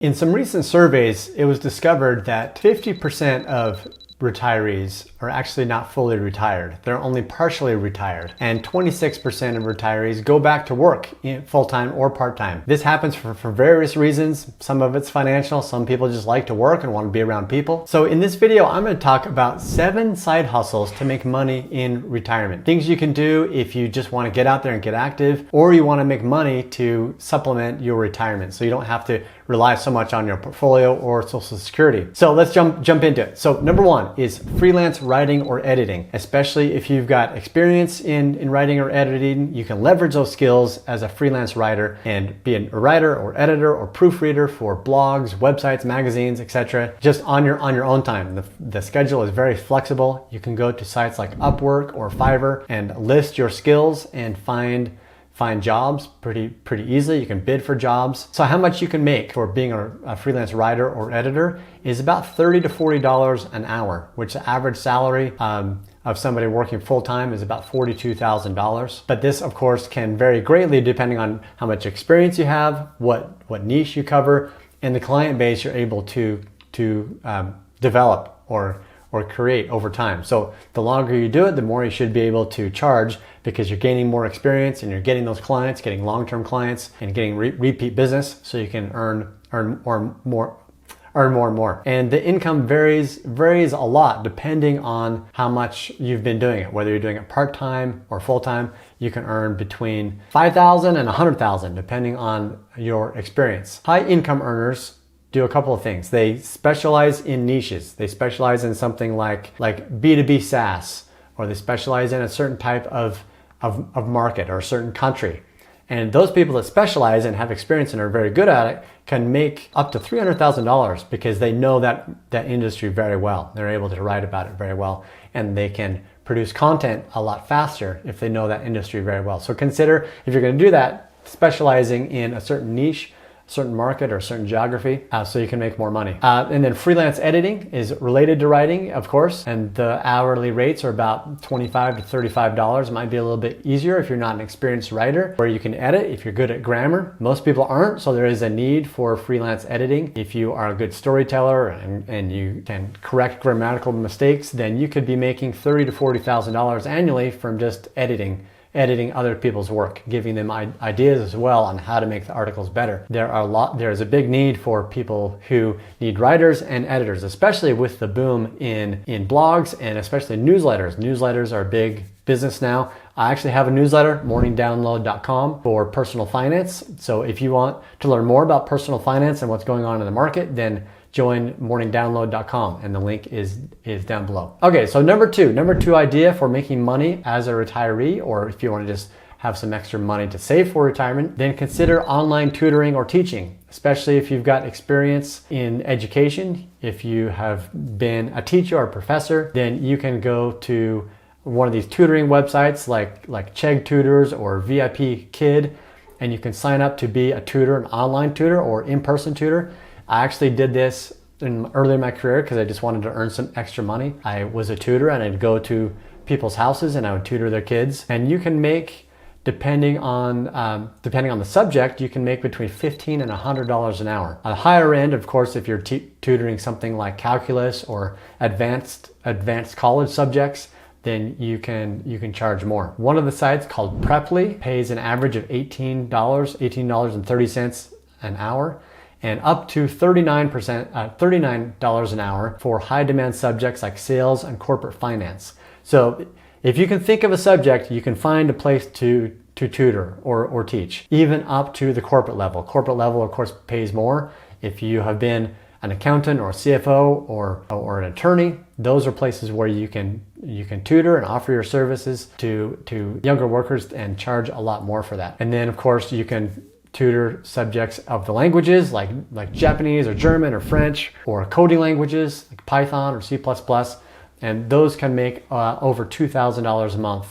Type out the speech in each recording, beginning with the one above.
In some recent surveys, it was discovered that 50% of retirees are actually not fully retired. They're only partially retired. And 26% of retirees go back to work full-time or part-time. This happens for various reasons. Some of it's financial. Some people just like to work and want to be around people. So in this video, I'm going to talk about 7 side hustles to make money in retirement. Things you can do if you just want to get out there and get active, or you want to make money to supplement your retirement so you don't have to rely so much on your portfolio or Social Security. So let's jump into it. So number 1 is freelance writing or editing. Especially if you've got experience in writing or editing, you can leverage those skills as a freelance writer and be a writer or editor or proofreader for blogs, websites, magazines, etc. Just on your own time. The schedule is very flexible. You can go to sites like Upwork or Fiverr and list your skills and find jobs pretty easily. You can bid for jobs. So how much you can make for being a freelance writer or editor is about $30 to $40 an hour, which the average salary of somebody working full-time is about $42,000. But this, of course, can vary greatly depending on how much experience you have, what niche you cover, and the client base you're able to develop or create over time. So the longer you do it, the more you should be able to charge, because you're gaining more experience and you're getting those clients, getting long-term clients and getting repeat business, so you can earn more and more. And the income varies a lot depending on how much you've been doing it. Whether you're doing it part-time or full-time, you can earn between $5,000 and $100,000 depending on your experience. High income earners do a couple of things. They specialize in niches. They specialize in something like B2B SaaS, or they specialize in a certain type of market or a certain country. And those people that specialize and have experience and are very good at it can make up to $300,000 because they know that industry very well. They're able to write about it very well, and they can produce content a lot faster if they know that industry very well. So consider, if you're going to do that, specializing in a certain niche, certain market, or certain geography, so you can make more money. And then freelance editing is related to writing, of course, and the hourly rates are about $25 to $35. It might be a little bit easier if you're not an experienced writer, where you can edit if you're good at grammar. Most people aren't, so there is a need for freelance editing. If you are a good storyteller and you can correct grammatical mistakes, then you could be making $30,000 to $40,000 annually from just editing other people's work, giving them ideas as well on how to make the articles better. There's a big need for people who need writers and editors, especially with the boom in blogs and especially newsletters. Newsletters are a big business now. I actually have a newsletter, morningdownload.com, for personal finance. So if you want to learn more about personal finance and what's going on in the market, then join morningdownload.com, and the link is down below. Okay, so number two idea for making money as a retiree, or if you want to just have some extra money to save for retirement, then consider online tutoring or teaching, especially if you've got experience in education. If you have been a teacher or a professor, then you can go to one of these tutoring websites like Chegg Tutors or VIP Kid, and you can sign up to be a tutor, an online tutor or in-person tutor. I actually did this early in my career because I just wanted to earn some extra money. I was a tutor, and I'd go to people's houses and I would tutor their kids. And you can make, depending on the subject, you can make between $15 and $100 an hour. On the higher end, of course, if you're tutoring something like calculus or advanced college subjects, then you can charge more. One of the sites, called Preply, pays an average of $18.30 an hour, and up to $39 an hour for high demand subjects like sales and corporate finance. So if you can think of a subject, you can find a place to tutor or teach, even up to the corporate level. Corporate level, of course, pays more. If you have been an accountant or a CFO or an attorney, those are places where you can tutor and offer your services to younger workers and charge a lot more for that. And then, of course, you can tutor subjects of the languages like Japanese or German or French, or coding languages like Python or C++, and those can make over $2,000 a month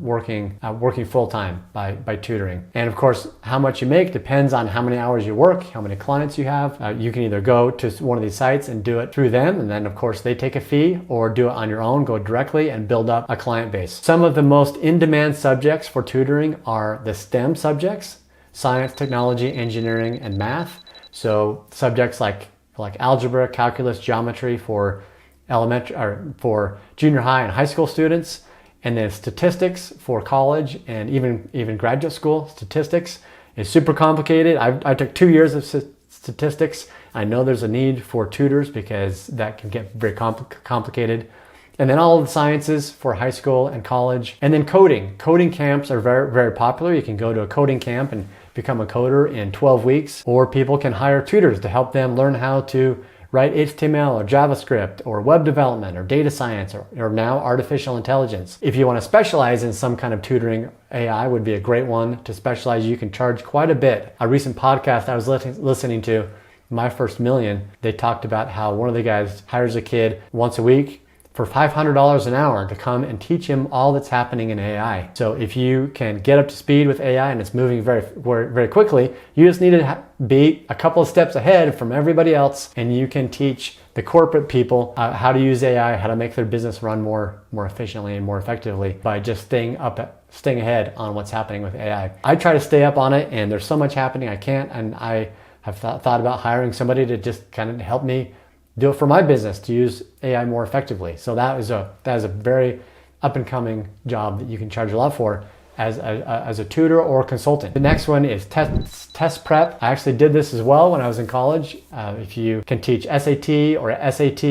working full-time by tutoring. And of course, how much you make depends on how many hours you work, how many clients you have. You can either go to one of these sites and do it through them, and then of course they take a fee, or do it on your own, go directly and build up a client base. Some of the most in-demand subjects for tutoring are the STEM subjects: science, technology, engineering, and math. So subjects like algebra, calculus, geometry for elementary or for junior high and high school students, and then statistics for college and even graduate school. Statistics is super complicated. I took 2 years of statistics. I know there's a need for tutors because that can get very complicated. And then all of the sciences for high school and college. And then coding. Coding camps are very, very popular. You can go to a coding camp and become a coder in 12 weeks, or people can hire tutors to help them learn how to write HTML or JavaScript or web development or data science or now artificial intelligence. If you want to specialize in some kind of tutoring, AI would be a great one to specialize. You can charge quite a bit. A recent podcast I was listening to, My First Million, they talked about how one of the guys hires a kid once a week for $500 an hour to come and teach him all that's happening in AI. So if you can get up to speed with AI and it's moving very, very quickly, you just need to be a couple of steps ahead from everybody else, and you can teach the corporate people how to use AI, how to make their business run more efficiently and more effectively by just staying ahead on what's happening with AI. I try to stay up on it, and there's so much happening I can't, and I have thought about hiring somebody to just kind of help me do it for my business to use AI more effectively. So that is a very up and coming job that you can charge a lot for as a tutor or consultant. The next one is test prep. I actually did this as well when I was in college. If you can teach SAT or SAT,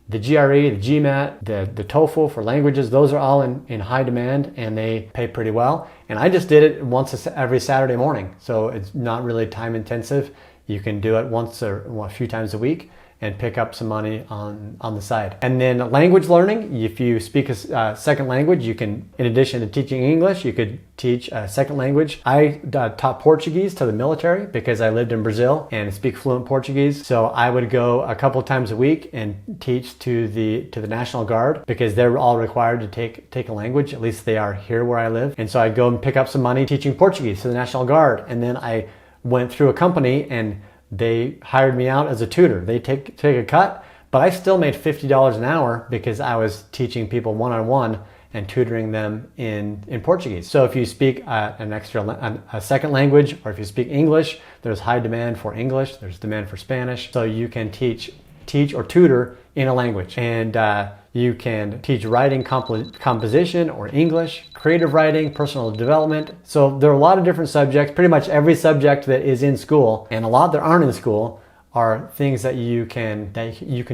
the GRE, the GMAT, the TOEFL for languages, those are all in high demand and they pay pretty well. And I just did it once every Saturday morning. So it's not really time intensive. You can do it once or a few times a week and pick up some money on the side. And then language learning, if you speak a second language, you can, in addition to teaching English, you could teach a second language. I taught Portuguese to the military because I lived in Brazil and speak fluent Portuguese. So I would go a couple of times a week and teach to the National Guard because they're all required to take a language. At least they are here where I live. And so I'd go and pick up some money teaching Portuguese to the National Guard. And then I went through a company and they hired me out as a tutor. They take a cut, but I still made $50 an hour because I was teaching people one-on-one and tutoring them in Portuguese. So if you speak a second language, or if you speak English, there's high demand for English, there's demand for Spanish. So you can teach or tutor in a language. And you can teach writing, composition or English, creative writing, personal development. So there are a lot of different subjects. Pretty much every subject that is in school, and a lot that aren't in school, are things that you can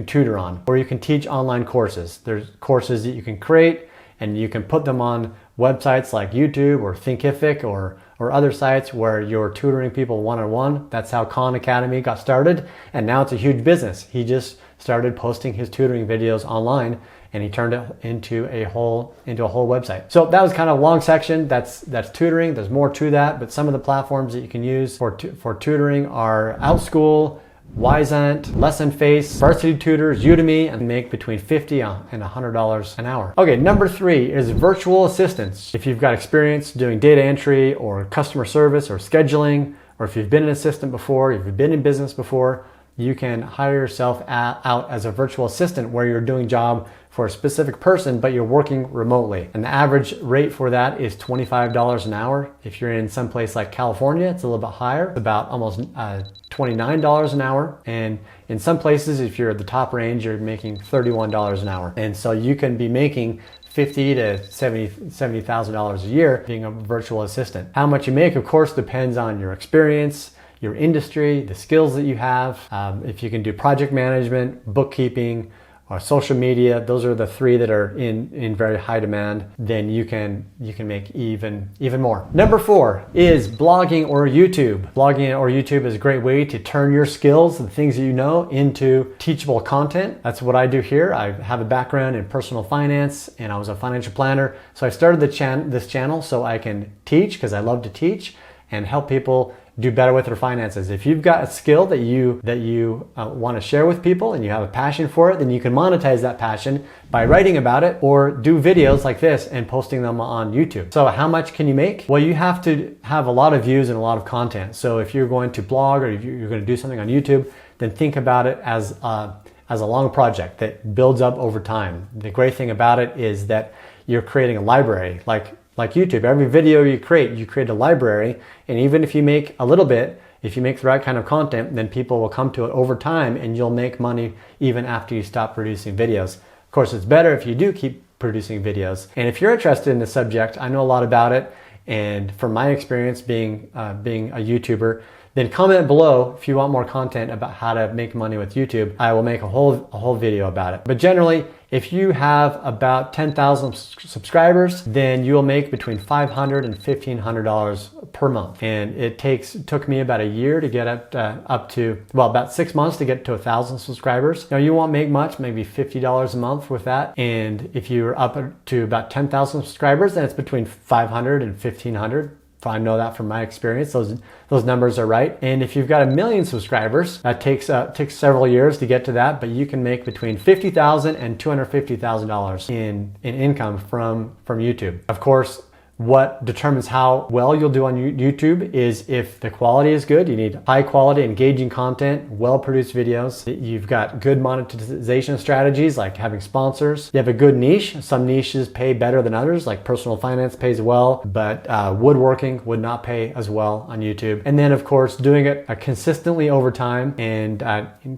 tutor on, or you can teach online courses. There's courses that you can create and you can put them on websites like YouTube or Thinkific or other sites where you're tutoring people one-on-one. That's how Khan Academy got started, and now it's a huge business. He just started posting his tutoring videos online and he turned it into a whole website. So that was kind of a long section. That's tutoring. There's more to that, but some of the platforms that you can use for tutoring are OutSchool, Wyzant, LessonFace, Varsity Tutors, Udemy, and make between $50 and $100 an hour. Okay, number 3 is virtual assistants. If you've got experience doing data entry or customer service or scheduling, or if you've been an assistant before, if you've been in business before, you can hire yourself out as a virtual assistant where you're doing job for a specific person, but you're working remotely. And the average rate for that is $25 an hour. If you're in some place like California, it's a little bit higher, it's about almost $29 an hour. And in some places, if you're at the top range, you're making $31 an hour. And so you can be making $50,000 to $70,000 a year being a virtual assistant. How much you make, of course, depends on your experience, your industry, the skills that you have. If you can do project management, bookkeeping, or social media, those are the 3 that are in very high demand, then you can make even more. Number 4 is blogging or YouTube. Blogging or YouTube is a great way to turn your skills, the things that you know, into teachable content. That's what I do here. I have a background in personal finance and I was a financial planner. So I started this channel so I can teach, because I love to teach and help people do better with their finances. If you've got a skill that you want to share with people and you have a passion for it, then you can monetize that passion by writing about it or do videos like this and posting them on YouTube. So how much can you make? Well, you have to have a lot of views and a lot of content. So if you're going to blog or if you're going to do something on YouTube, then think about it as a long project that builds up over time. The great thing about it is that you're creating a library. Like YouTube, every video you create a library, and even if you make a little bit, If you make the right kind of content, then people will come to it over time and you'll make money even after you stop producing videos. Of course, it's better if you do keep producing videos. And if you're interested in the subject, I know a lot about it. And from my experience being a YouTuber, then comment below if you want more content about how to make money with YouTube. I will make a whole video about it. But generally, if you have about 10,000 subscribers, then you will make between $500 and $1,500 per month. And it took me about a year to get up to, well, about 6 months to get to 1,000 subscribers. Now you won't make much, maybe $50 a month with that. And if you're up to about 10,000 subscribers, then it's between $500 and $1,500. I know that from my experience. Those numbers are right. And if you've got 1 million subscribers, that takes several years to get to that, but you can make between $50,000 and $250,000 in income from YouTube. Of course, what determines how well you'll do on YouTube is if the quality is good. You need high quality, engaging content, well-produced videos. You've got good monetization strategies like having sponsors. You have a good niche. Some niches pay better than others, like personal finance pays well, but woodworking would not pay as well on YouTube. And then of course, doing it consistently over time and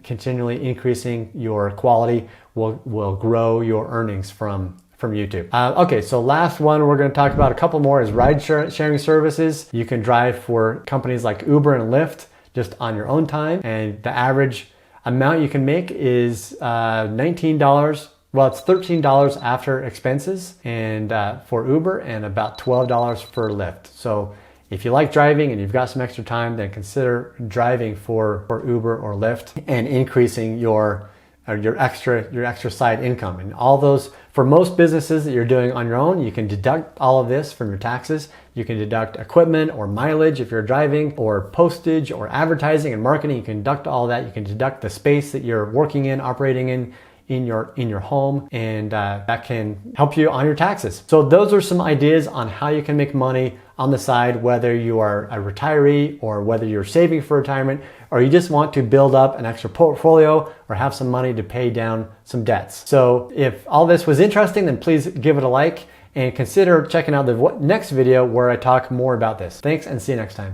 continually increasing your quality will grow your earnings from YouTube. Okay, so last one we're going to talk about, a couple more, is ride sharing services. You can drive for companies like Uber and Lyft just on your own time, and the average amount you can make is $19. Well, it's $13 after expenses and for Uber, and about $12 for Lyft. So if you like driving and you've got some extra time, then consider driving for Uber or Lyft and increasing your extra side income. And all those, for most businesses that you're doing on your own, you can deduct all of this from your taxes. You can deduct equipment or mileage if you're driving, or postage or advertising and marketing. You can deduct all that. You can deduct the space that you're working in, operating in your home, and that can help you on your taxes. So those are some ideas on how you can make money on the side, whether you are a retiree or whether you're saving for retirement, or you just want to build up an extra portfolio or have some money to pay down some debts. So if all this was interesting, then please give it a like and consider checking out the next video where I talk more about this. Thanks, and see you next time.